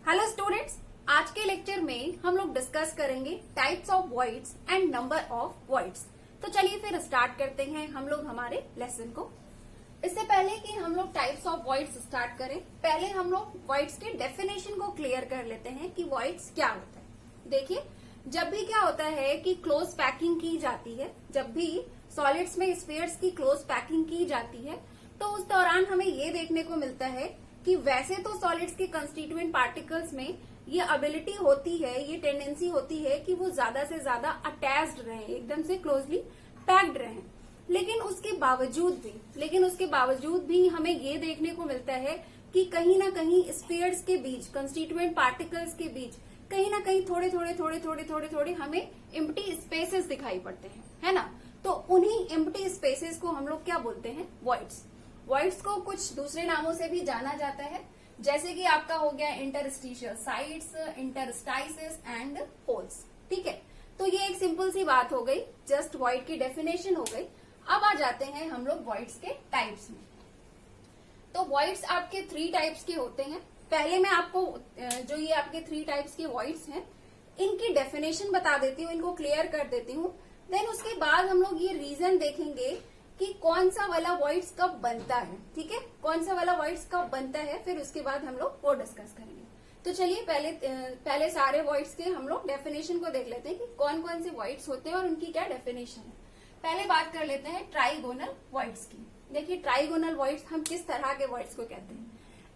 Hello students, आज के lecture में हम लोग डिस्कस करेंगे types of voids and number of voids. तो चलिए फिर स्टार्ट करते हैं हम लोग हमारे लेसन को। इससे पहले कि हम लोग टाइप्स ऑफ वॉइड्स स्टार्ट करें, पहले हम लोग वॉइड्स के डेफिनेशन को क्लियर कर लेते हैं कि वॉइड्स क्या होता है। देखिए, जब भी क्या होता है कि क्लोज पैकिंग की जाती है, जब भी सॉलिड्स में स्फीयर्स की क्लोज पैकिंग की जाती है, तो उस दौरान हमें ये देखने को मिलता है कि वैसे तो सॉलिड्स के कंस्टिट्यूएंट पार्टिकल्स में ये एबिलिटी होती है, ये टेंडेंसी होती है कि वो ज्यादा से ज्यादा अटैच्ड रहें, एकदम से क्लोजली पैक्ड रहें। लेकिन उसके बावजूद भी हमें ये देखने को मिलता है कि कहीं ना कहीं स्फीयर्स के बीच, कंस्टिट्यूएंट पार्टिकल्स के बीच कहीं ना कहीं थोड़े हमें एम्प्टी स्पेसेस दिखाई पड़ते हैं, है ना। तो उन्हीं एम्प्टी स्पेसेस को हम लोग क्या बोलते हैं? वॉइड्स। वॉइड्स को कुछ दूसरे नामों से भी जाना जाता है, जैसे कि आपका हो गया इंटरस्टिशियल साइट्स, इंटरस्टाइसेस एंड होल्स। ठीक है, तो ये एक सिंपल सी बात हो गई, जस्ट वॉइड की डेफिनेशन हो गई। अब आ जाते हैं हम लोग वॉइड्स के टाइप्स में। तो वॉइड्स आपके 3 टाइप्स के होते हैं। पहले मैं आपको जो ये आपके 3 टाइप्स के वॉइड्स हैं, इनकी डेफिनेशन बता देती हूँ, इनको क्लियर कर देती हूँ। देन उसके बाद हम लोग ये रीजन देखेंगे कि कौन सा वाला वॉइड्स कब बनता है। ठीक है, कौन सा वाला वॉइड्स कब बनता है, फिर उसके बाद हम लोग वो डिस्कस करेंगे। तो चलिए पहले सारे वॉइड्स के हम लोग डेफिनेशन को देख लेते हैं कि कौन कौन से वॉइड्स होते हैं और उनकी क्या डेफिनेशन है। पहले बात कर लेते हैं ट्राइगोनल वॉइड्स की। देखिए, ट्राइगोनल वॉइड्स हम किस तरह के वॉइड्स को कहते हैं?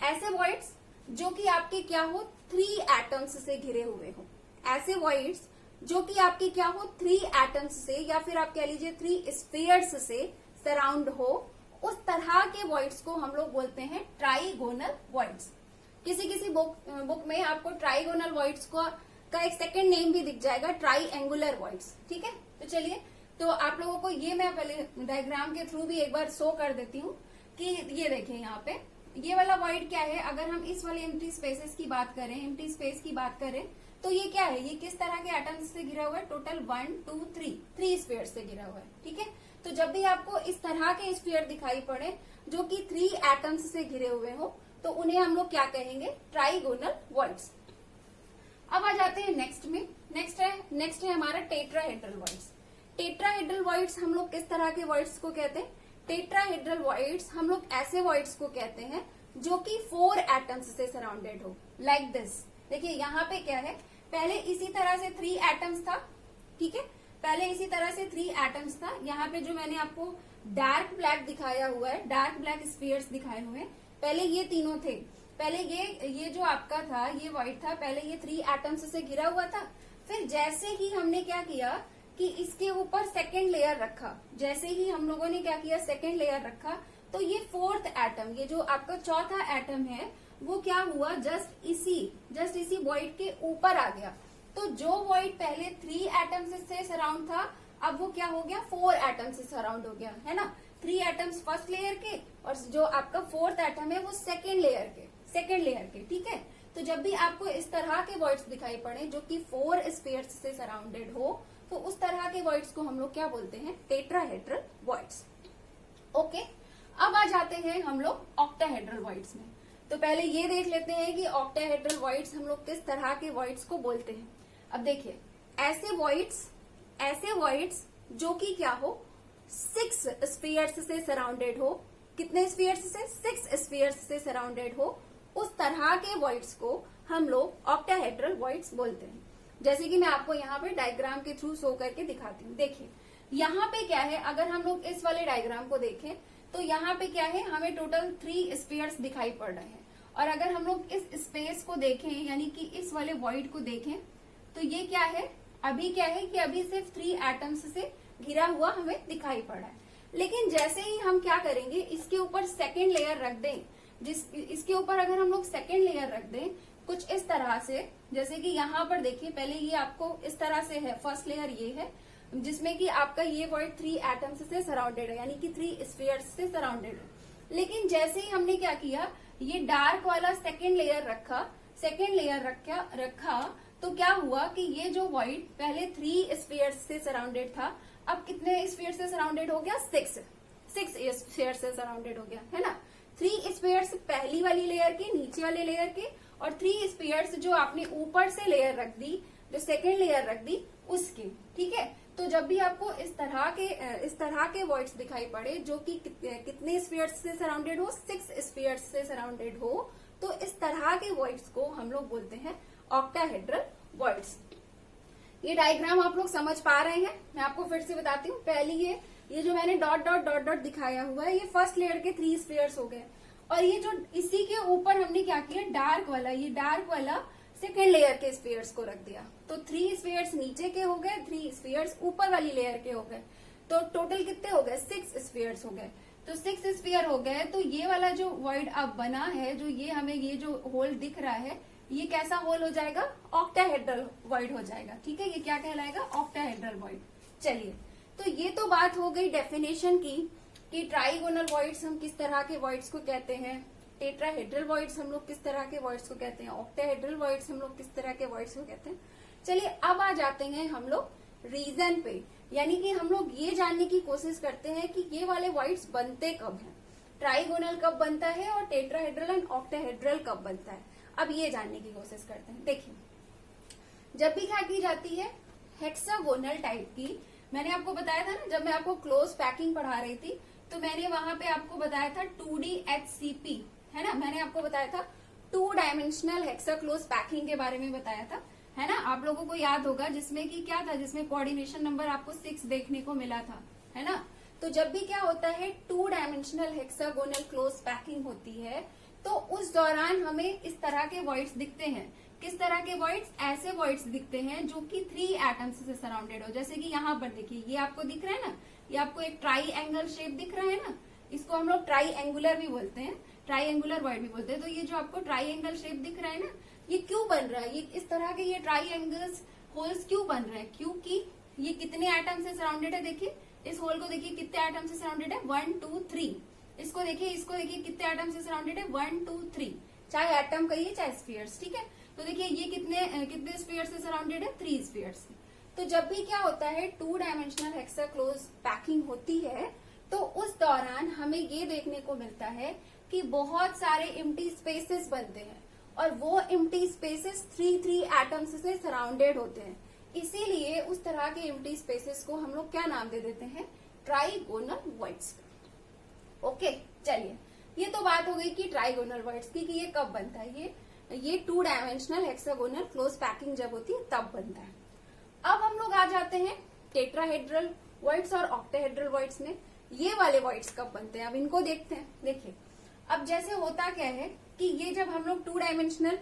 ऐसे वॉइड्स जो कि आपके क्या हो, 3 एटम्स से घिरे हुए हो। ऐसे वॉइड्स जो कि आपके क्या हो, 3 एटम्स से, या फिर आप कह लीजिए 3 स्फीयर्स से सराउंड हो, उस तरह के वॉइड्स को हम लोग बोलते हैं ट्राइगोनल वॉइड्स। किसी बुक में आपको ट्राइगोनल वॉइड्स का एक सेकंड नेम भी दिख जाएगा, ट्राइएंगुलर वॉइड्स। ठीक है, तो चलिए, तो आप लोगों को ये मैं पहले डायग्राम के थ्रू भी एक बार शो कर देती हूँ कि ये देखिए यहाँ पे ये वाला वॉइड क्या है। अगर हम इस वाले एम्प्टी स्पेसेस की बात करें, एम्प्टी स्पेस की बात करें, तो ये क्या है, ये किस तरह के एटम्स से घिरा हुआ है? टोटल 1 2 3 स्फीयर से घिरा हुआ है। ठीक है, तो जब भी आपको इस तरह के स्फीयर दिखाई पड़े जो कि 3 एटम्स से घिरे हुए हो, तो उन्हें हम लोग क्या कहेंगे? Trigonal voids. अब आ जाते हैं नेक्स्ट में। नेक्स्ट है हमारा टेट्राहेड्रल वॉइड्स। टेट्राहेड्रल वॉइड्स हम लोग किस तरह के वॉइड्स को कहते हैं? टेट्राहेड्रल वॉइड्स हम लोग ऐसे वॉइड्स को कहते हैं जो कि 4 एटम्स से सराउंडेड हो, लाइक दिस। देखिए यहाँ पे क्या है, पहले इसी तरह से 3 एटम्स था। ठीक है, पहले इसी तरह से 3 एटम्स था। यहाँ पे जो मैंने आपको डार्क ब्लैक दिखाया हुआ है, डार्क ब्लैक स्फीयर्स दिखाए हुए हैं, पहले ये तीनों थे। पहले ये जो आपका था, ये वॉइड था, पहले ये 3 एटम्स से घिरा हुआ था। फिर जैसे ही हमने क्या किया कि इसके ऊपर सेकेंड लेयर रखा, जैसे ही हम लोगों ने क्या किया, सेकेंड लेयर रखा, तो ये 4th एटम, ये जो आपका चौथा एटम है, वो क्या हुआ, जस्ट इसी वॉइड के ऊपर आ गया। तो जो वॉइड पहले 3 एटम्स से सराउंड था, अब वो क्या हो गया, 4 एटम्स से सराउंड हो गया, है ना। 3 एटम्स फर्स्ट लेयर के, और जो आपका 4th एटम है वो सेकेंड लेयर के। ठीक है, तो जब भी आपको इस तरह के वॉइड्स दिखाई पड़े जो कि 4 स्फीयर्स से सराउंडेड हो, तो उस तरह के वॉइड्स को हम लोग क्या बोलते हैं? Tetrahedral voids. ओके, अब आ जाते हैं हम लोग ऑक्टाहेड्रल वॉइड्स में। तो पहले ये देख लेते हैं कि ऑक्टाहेड्रल वॉइड्स हम लोग किस तरह के वॉइड्स को बोलते हैं। अब देखिए, ऐसे वॉइड्स जो कि क्या हो, 6 स्फीयर्स से सराउंडेड हो। कितने स्फीयर्स से? 6 स्फीयर्स से सराउंडेड हो, उस तरह के वॉइड्स को हम लोग ऑक्टाहेड्रल वॉइड्स बोलते हैं। जैसे कि मैं आपको यहाँ पे डायग्राम के थ्रू शो करके दिखाती हूँ। देखिए यहाँ पे क्या है, अगर हम लोग इस वाले डायग्राम को देखें, तो यहाँ पे क्या है, हमें टोटल 3 स्फीयर्स दिखाई पड़ रहे हैं। और अगर हम लोग इस स्पेस को देखें, यानी कि इस वाले वॉइड को देखें, तो ये क्या है, अभी क्या है कि अभी सिर्फ 3 एटम्स से घिरा हुआ हमें दिखाई पड़ रहा है। लेकिन जैसे ही हम क्या करेंगे, इसके ऊपर सेकेंड लेयर रख दें, इसके ऊपर अगर हम लोग सेकेंड लेयर रख दें कुछ इस तरह से, जैसे कि यहाँ पर देखिए, पहले ये आपको इस तरह से है, फर्स्ट लेयर ये है, जिसमें कि आपका ये वॉइड 3 एटम्स से सराउंडेड है, यानी कि 3 स्फीयर्स से सराउंडेड है। लेकिन जैसे ही हमने क्या किया, ये डार्क वाला सेकेंड लेयर रखा, तो क्या हुआ कि ये जो वॉइड पहले 3 स्फीयर्स से सराउंडेड था, अब कितने स्फीयर से सराउंडेड हो गया? 6 स्फीयर से सराउंडेड हो गया, है ना। 3 स्फीयर्स पहली वाली लेयर के, नीचे वाले लेयर के, और 3 स्फीयर्स जो आपने ऊपर से लेयर रख दी, जो सेकेंड लेयर रख दी उसकी। ठीक है, तो जब भी आपको इस तरह के वॉइड्स दिखाई पड़े जो कि कितने स्फीयर्स से सराउंडेड हो, 6 स्फीयर्स से सराउंडेड हो, तो इस तरह के वॉइड्स को हम लोग बोलते हैं ऑक्टाहेड्रल वॉइड्स। ये डायग्राम आप लोग समझ पा रहे हैं? मैं आपको फिर से बताती हूँ। पहली ये जो मैंने डॉट डॉट डॉट डॉट दिखाया हुआ है, ये फर्स्ट लेयर के 3 स्फीयर्स हो गए, और ये जो इसी के ऊपर हमने क्या किया, डार्क वाला सेकेंड लेयर के स्फीयर्स को रख दिया। तो 3 स्फीयर्स नीचे के हो गए, 3 स्फीयर्स ऊपर वाली लेयर के हो गए, तो टोटल कितने हो गए, 6 स्फीयर्स हो गए। तो 6 स्फीयर हो गए, तो ये वाला जो वॉइड अब बना है, जो ये हमें ये जो होल दिख रहा है, ये कैसा होल हो जाएगा, ऑक्टाहेड्रल वॉइड हो जाएगा। ठीक है, ये क्या कहलाएगा, ऑक्टाहेड्रल वॉइड। चलिए, तो ये तो बात हो गई डेफिनेशन की कि ट्राइगोनल वॉइड्स हम किस तरह के वॉइड्स को कहते हैं, टेट्राहेड्रल वॉइड्स हम लोग किस तरह के वॉइड्स को कहते हैं, ऑक्टाहेड्रल वॉइड्स हम लोग किस तरह के वॉइड्स को कहते हैं। चलिए, अब आ जाते हैं हम लोग रीजन पे, यानी कि हम लोग ये जानने की कोशिश करते हैं कि ये वाले वॉइड्स बनते कब हैं, ट्राइगोनल कब बनता है और टेट्राहेड्रल एंड ऑक्टाहेड्रल कब बनता है। अब ये जानने की कोशिश करते हैं। देखिए, जब भी क्या की जाती है, हेक्सागोनल टाइप की, मैंने आपको बताया था ना, जब मैं आपको क्लोज पैकिंग पढ़ा रही थी, तो मैंने वहां पे आपको बताया था 2D HCP, है ना, मैंने आपको बताया था 2 डायमेंशनल हेक्सा क्लोज पैकिंग के बारे में बताया था, है ना, आप लोगों को याद होगा, जिसमें कि क्या था, जिसमें कोऑर्डिनेशन नंबर आपको 6 देखने को मिला था, है ना। तो जब भी क्या होता है, 2 डायमेंशनल हेक्सागोनल क्लोज पैकिंग होती है, तो उस दौरान हमें इस तरह के वॉइड्स दिखते हैं। किस तरह के वॉइड्स, ऐसे वॉइड्स दिखते हैं जो कि 3 एटम्स से सराउंडेड हो। जैसे कि यहाँ पर देखिए, ये आपको दिख रहा है ना, ये आपको एक ट्राई शेप दिख रहा है ना, इसको हम लोग ट्राई भी बोलते हैं, ट्राइंगुलर वॉइड भी बोलते हैं। तो ये जो आपको ट्राइंगल शेप दिख रहा है ना, ये क्यों बन रहा है, ये इस तरह के ये ट्राइंगल्स होल्स क्यों बन रहे हैं, क्योंकि ये कितने एटम से सराउंडेड है। देखिए, इस होल को देखिए कितने एटम से सराउंडेड है, 1 2 3। इसको देखिए कितने एटम से सराउंडेड है, 1 2 3, चाहे एटम कहिए चाहे स्फीयर्स। ठीक है, तो देखिए ये कितने स्फीयर्स से सराउंडेड है, 3 स्फीयर्स से। तो जब भी क्या होता है, 2 डायमेंशनल हेक्सा क्लोज पैकिंग होती है, तो उस दौरान हमें ये देखने को मिलता है कि बहुत सारे एम्प्टी स्पेसेस बनते हैं, और वो एम्प्टी स्पेसेस 3 एटम्स से सराउंडेड होते हैं। इसीलिए उस तरह के एम्प्टी स्पेसेस को हम लोग क्या नाम दे देते हैं, ट्राइगोनल वॉइड्स। ओके, चलिए, ये तो बात हो गई कि ट्राइगोनल वॉइड्स की, कि ये कब बनता है, ये 2 डायमेंशनल हेक्सागोनल क्लोज पैकिंग जब होती है तब बनता है। अब हम लोग आ जाते हैं टेट्राहेड्रल वॉइड्स और ऑक्टाहेड्रल वॉइड्स में। ये वाले वॉइड्स कब बनते हैं, अब इनको देखते हैं। देखिए, अब जैसे होता क्या है कि ये जब हम लोग 2 डायमेंशनल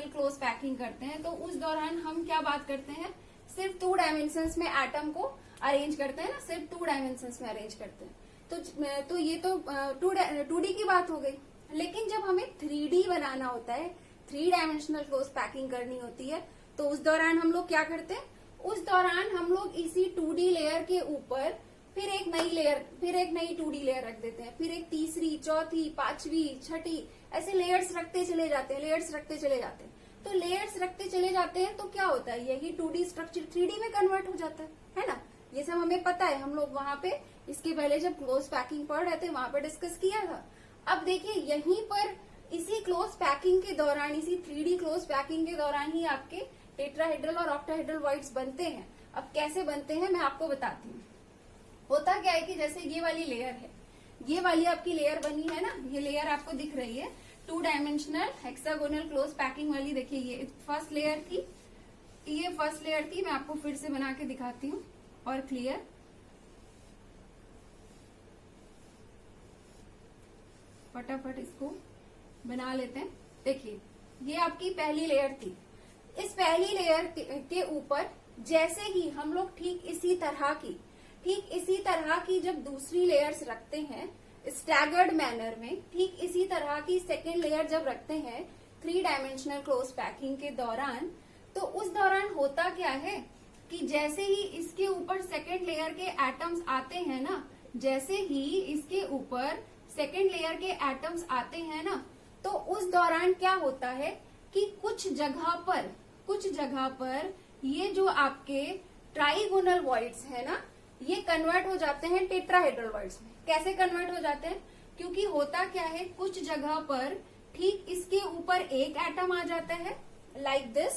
क्लोज पैकिंग करते हैं, तो उस दौरान हम क्या बात करते हैं, सिर्फ 2 डायमेंशंस में एटम को अरेंज करते हैं ना, सिर्फ 2 डायमेंशंस में अरेंज करते हैं। तो ये तो 2D की बात हो गई। लेकिन जब हमें 3D बनाना होता है, 3 डायमेंशनल क्लोज पैकिंग करनी होती है, तो उस दौरान हम लोग क्या करते हैं, उस दौरान हम लोग इसी 2D लेयर के ऊपर फिर एक नई 2D लेयर रख देते हैं, फिर एक तीसरी, चौथी, 5वीं, 6ठी, ऐसे लेयर्स रखते चले जाते हैं। तो लेयर्स रखते चले जाते हैं, तो क्या होता है, यही 2D स्ट्रक्चर 3D में कन्वर्ट हो जाता है ना। ये सब हमें पता है, हम लोग वहां पे इसके पहले जब क्लोज पैकिंग पढ़ रहे थे वहां पे डिस्कस किया था। अब देखिए, यहीं पर इसी क्लोज पैकिंग के दौरान, इसी 3D क्लोज पैकिंग के दौरान ही आपके टेट्राहेड्रल और ऑक्टाहेड्रल वॉइड्स बनते हैं। अब कैसे बनते हैं मैं आपको बताती हूँ। होता क्या है कि जैसे ये वाली लेयर है, ये वाली आपकी लेयर बनी है ना, ये लेयर आपको दिख रही है 2 डायमेंशनल हेक्सागोनल क्लोज पैकिंग वाली। देखिए, ये फर्स्ट लेयर थी, मैं आपको फिर से बना के दिखाती हूँ और क्लियर। फटाफट इसको बना लेते हैं। देखिए, ये आपकी पहली लेयर थी। इस पहली लेयर के ऊपर जैसे ही हम लोग ठीक इसी तरह की जब दूसरी लेयर्स रखते हैं स्टैगर्ड मैनर में, ठीक इसी तरह की सेकेंड लेयर जब रखते हैं 3 डायमेंशनल क्लोज पैकिंग के दौरान, तो उस दौरान होता क्या है कि जैसे ही इसके ऊपर सेकेंड लेयर के एटम्स आते हैं ना, जैसे ही इसके ऊपर सेकेंड लेयर के एटम्स आते हैं ना, तो उस दौरान क्या होता है कि कुछ जगह पर ये जो आपके ट्राइगोनल वॉइड्स है ना, ये कन्वर्ट हो जाते हैं टेट्राहेड्रल वॉइड्स में। कैसे कन्वर्ट हो जाते हैं, क्योंकि होता क्या है, कुछ जगह पर ठीक इसके ऊपर एक एटम आ जाता है लाइक दिस।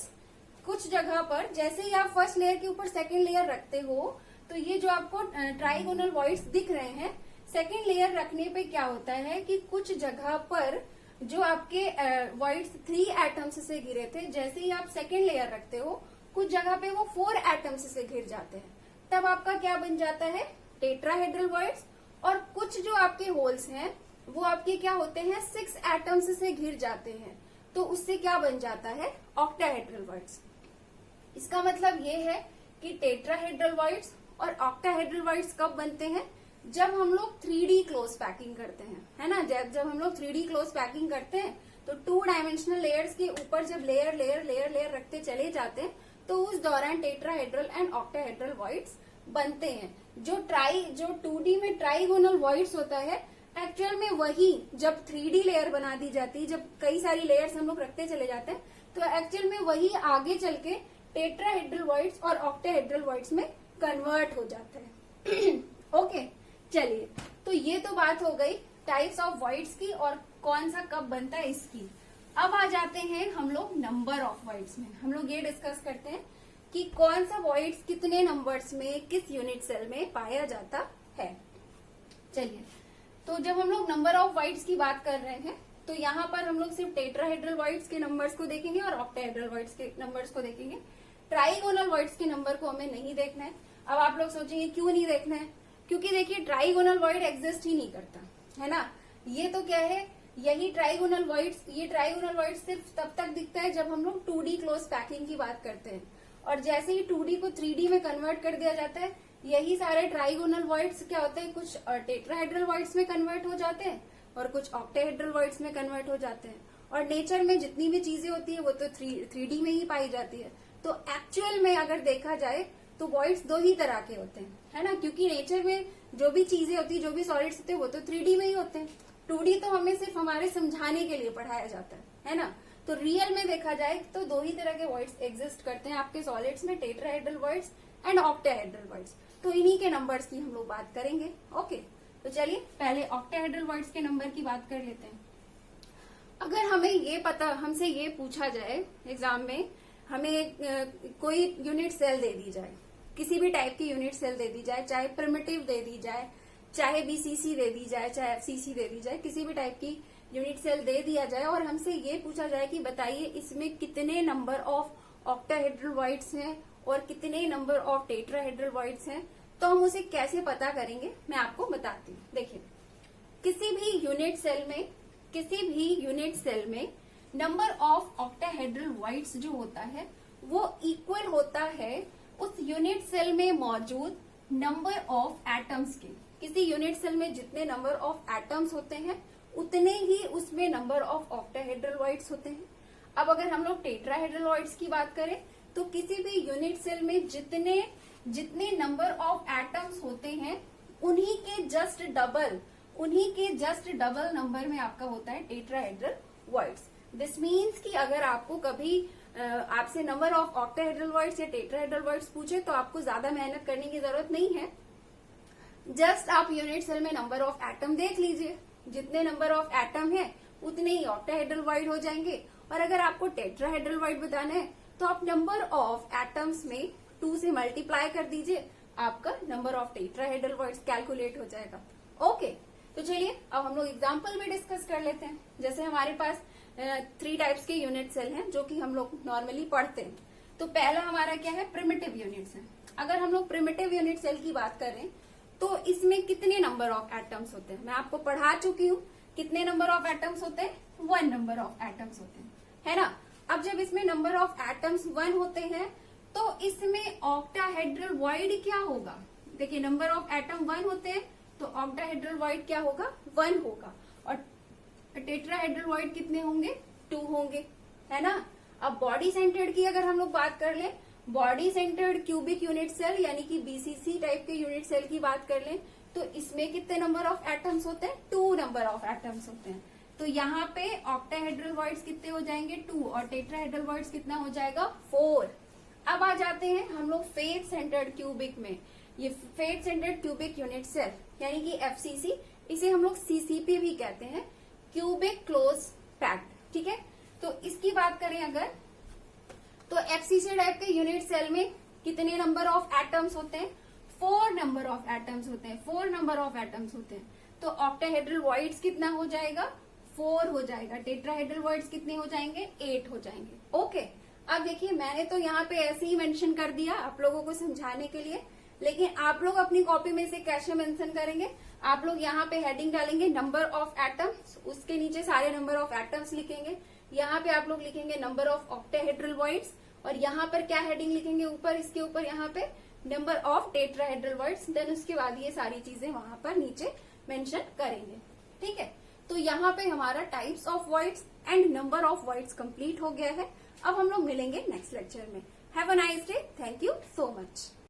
कुछ जगह पर जैसे ही आप फर्स्ट लेयर के ऊपर सेकेंड लेयर रखते हो तो ये जो आपको ट्राइगोनल वॉइड्स दिख रहे हैं, सेकेंड लेयर रखने पे क्या होता है कि कुछ जगह पर जो आपके वॉइड्स 3 एटम्स से घिरे थे, जैसे ही आप सेकेंड लेयर रखते हो कुछ जगह पे वो 4 एटम्स से घिर जाते हैं। तब आपका क्या बन जाता है, टेट्राहेड्रल वॉइड्स। और कुछ जो आपके होल्स हैं वो आपके क्या होते हैं, 6 एटम्स से घिर जाते हैं, तो उससे क्या बन जाता है, ऑक्टाहेड्रल वॉइड्स। इसका मतलब ये है कि टेट्राहेड्रल वॉइड्स और ऑक्टाहेड्रल वॉइड्स कब बनते हैं, जब हम लोग 3D क्लोज पैकिंग करते हैं, है ना। जब हम लोग 3D क्लोज पैकिंग करते हैं तो 2 डायमेंशनल लेयर्स के ऊपर जब लेयर लेयर लेयर लेयर रखते चले जाते हैं तो उस दौरान टेट्राहेड्रल एंड ऑक्टाहेड्रल वॉइड्स बनते हैं। जो 2D में ट्राइगोनल वॉइड्स होता है, एक्चुअल में वही जब 3D लेयर बना दी जाती है, जब कई सारी लेयर्स हम लोग रखते चले जाते हैं, तो एक्चुअल में वही आगे चल के टेट्राहेड्रल वॉइड्स और ऑक्टाहेड्रल वॉइड्स में कन्वर्ट हो जाता है। ओके, चलिए, तो ये तो बात हो गई टाइप्स ऑफ वॉइड्स की और कौन सा कब बनता है इसकी। अब आ जाते हैं हम लोग नंबर ऑफ वॉइड्स में। हम लोग ये डिस्कस करते हैं कि कौन सा वॉइड्स कितने नंबर्स में किस यूनिट सेल में पाया जाता है। चलिए, तो जब हम लोग नंबर ऑफ वॉइड्स की बात कर रहे हैं तो यहाँ पर हम लोग सिर्फ टेट्राहेड्रल वॉइड्स के नंबर्स को देखेंगे और ऑक्टाहेड्रल वॉइड्स के नंबर्स को देखेंगे। ट्राइगोनल वॉइड्स के नंबर को हमें नहीं देखना है। अब आप लोग सोचेंगे क्यों नहीं देखना है, क्योंकि देखिए ट्राइगोनल वॉइड एग्जिस्ट ही नहीं करता, है ना। ये तो क्या है, यही ट्राइगोनल वॉइड्स, ये ट्राइगोनल वॉइड सिर्फ तब तक दिखता है जब हम लोग 2D क्लोज पैकिंग की बात करते हैं, और जैसे ही 2D को 3D में कन्वर्ट कर दिया जाता है, यही सारे ट्राइगोनल वॉइड्स क्या होते हैं, कुछ टेट्राहेड्रल वॉइड्स में कन्वर्ट हो जाते हैं और कुछ ऑक्टाहेड्रल वॉइड्स में कन्वर्ट हो जाते हैं। और नेचर में जितनी भी चीजें होती है वो तो 3D में ही पाई जाती है। तो एक्चुअल में अगर देखा जाए तो वॉइड्स 2 ही तरह के होते हैं, है ना, क्योंकि नेचर में जो भी चीजें होती है, जो भी सॉलिड्स होते हैं वो तो 3D में ही होते हैं। 2D तो हमें सिर्फ हमारे समझाने के लिए पढ़ाया जाता है ना। तो रियल में देखा जाए तो 2 ही तरह के वॉइड्स एग्जिस्ट करते हैं आपके सॉलिड्स में, tetrahedral voids and octahedral voids. तो इन्हीं के नंबर्स की हम लोग बात करेंगे। ओके, तो चलिए पहले ऑक्टाहेड्रल वॉइड्स के नंबर की बात कर लेते हैं। अगर हमें ये पता, हमसे ये पूछा जाए एग्जाम में, हमें कोई यूनिट सेल दे दी जाए, किसी भी टाइप की यूनिट सेल दे दी जाए, चाहे प्रिमिटिव दे दी जाए, चाहे बीसीसी दे दी जाए, चाहे एफसीसी दे दी जाए, किसी भी टाइप की यूनिट सेल दे दिया जाए और हमसे ये पूछा जाए कि बताइए इसमें कितने नंबर ऑफ ऑक्टाहेड्रल वॉइड्स हैं और कितने नंबर ऑफ टेट्राहेड्रल वॉइड्स हैं, तो हम उसे कैसे पता करेंगे मैं आपको बताती हूँ। देखिए, किसी भी यूनिट सेल में नंबर ऑफ ऑक्टाहेड्रल वॉइड्स जो होता है वो इक्वल होता है उस यूनिट सेल में मौजूद नंबर ऑफ एटम्स के। किसी यूनिट सेल में जितने नंबर ऑफ एटम्स होते हैं उतने ही उसमें नंबर ऑफ ऑक्टाहेड्रल वॉइड्स होते हैं। अब अगर हम लोग टेट्राहेड्रल वॉइड्स की बात करें तो किसी भी यूनिट सेल में जितने नंबर ऑफ एटम्स होते हैं उन्हीं के जस्ट डबल नंबर में आपका होता है टेट्राहेड्रल वॉइड्स। दिस मीन्स कि अगर आपको कभी आपसे नंबर ऑफ ऑक्टाहेड्रल वॉइड्स या टेट्राहेड्रल वॉइड्स पूछे तो आपको ज्यादा मेहनत करने की जरूरत नहीं है। जस्ट आप यूनिट सेल में नंबर ऑफ एटम देख लीजिए, जितने नंबर ऑफ एटम है उतने ही ऑक्टाहेड्रल वॉइड हो जाएंगे। और अगर आपको टेट्राहेड्रल वॉइड बताना है तो आप नंबर ऑफ एटम्स में 2 से मल्टीप्लाई कर दीजिए, आपका number of tetrahedral voids calculate हो जाएगा। ओके, तो चलिए अब हम लोग एग्जाम्पल में डिस्कस कर लेते हैं। जैसे हमारे पास 3 टाइप्स के यूनिट सेल हैं जो कि हम लोग नॉर्मली पढ़ते हैं। तो पहला हमारा क्या है, प्रिमिटिव यूनिट सेल। अगर हम लोग प्रिमिटिव यूनिट सेल की बात करें तो इसमें कितने नंबर ऑफ एटम्स होते हैं, मैं आपको पढ़ा चुकी हूँ। कितने नंबर ऑफ एटम्स होते हैं, 1 नंबर ऑफ एटम्स होते हैं, है ना। अब जब इसमें नंबर ऑफ एटम्स 1 होते हैं तो इसमें ऑक्टाहेड्रल वॉइड क्या होगा। देखिए, नंबर ऑफ एटम 1 होते हैं तो ऑक्टाहेड्रल वॉइड क्या होगा, 1 होगा। और टेट्राहेड्रल वॉइड कितने होंगे, 2 होंगे, है ना। अब बॉडी सेंटर्ड की अगर हम लोग बात कर लें, body centred cubic unit cell यानी कि बीसीसी टाइप के यूनिट सेल की बात कर लें तो इसमें कितने नंबर ऑफ एटम्स होते हैं, 2 नंबर ऑफ एटम्स होते हैं। तो यहाँ पे ऑक्टाहेड्रल वॉइड्स कितने हो जाएंगे, 2, और टेट्राहेड्रल वॉइड्स कितना हो जाएगा, 4। अब आ जाते हैं हम लोग फेस सेंटर्ड क्यूबिक में। ये face centred cubic unit cell यानी कि एफसीसी, इसे हम लोग सीसीपी भी कहते हैं, क्यूबिक क्लोज पैक्ड, ठीक है। तो इसकी बात करें अगर, तो एफसीसी टाइप के यूनिट सेल में कितने नंबर ऑफ एटम्स होते हैं? 4 नंबर ऑफ एटम्स होते हैं, 4 नंबर ऑफ एटम्स होते हैं। तो ऑक्टाहेड्रल वॉइड्स कितना हो जाएगा? 4 हो जाएगा। टेट्राहेड्रल वॉइड्स कितने हो जाएंगे? 8 हो जाएंगे। ओके, अब देखिए मैंने तो यहाँ पे ऐसे ही मेंशन कर दिया आप लोगों को समझाने के लिए, लेकिन आप लोग अपनी कॉपी में से कैसे मेंशन करेंगे? आप लोग यहाँ पे हेडिंग डालेंगे नंबर ऑफ एटम्स, उसके नीचे सारे नंबर ऑफ एटम्स लिखेंगे। यहाँ पे आप लोग लिखेंगे नंबर ऑफ ऑक्टाहेड्रल वॉइड्स, और यहाँ पर क्या हेडिंग लिखेंगे ऊपर, इसके ऊपर यहाँ पे number of tetrahedral voids. Then उसके बाद ये सारी चीजें वहां पर नीचे मेंशन करेंगे। ठीक है, तो यहाँ पे हमारा types of voids and number of voids complete हो गया है। अब हम लोग मिलेंगे नेक्स्ट लेक्चर में। Have a nice day, thank you so much.